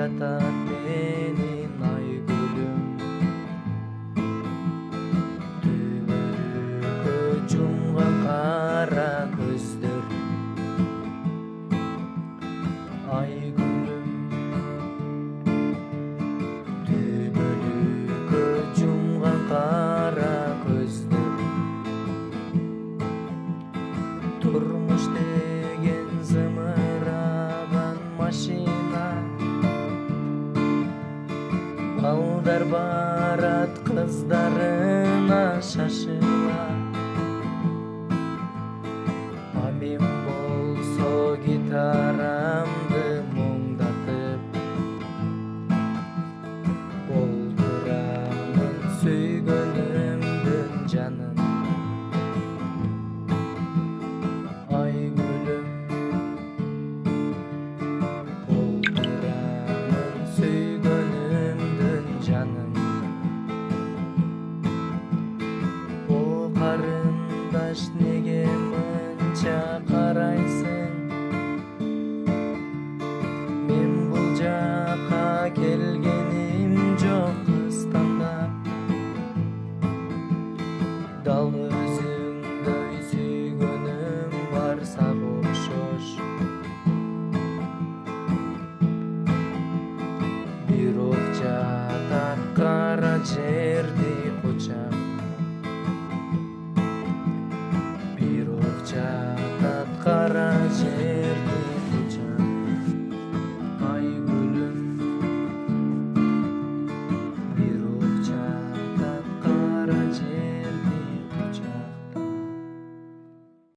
жатат менин айгүлүм. Түбөлүккө жумган кара көздөр айгүлүм. Түбөлүккө жумган кара көздөр. Турмуш деген зымыраган машина, балдар барат кыздарына шашыла. А мен болсо гитара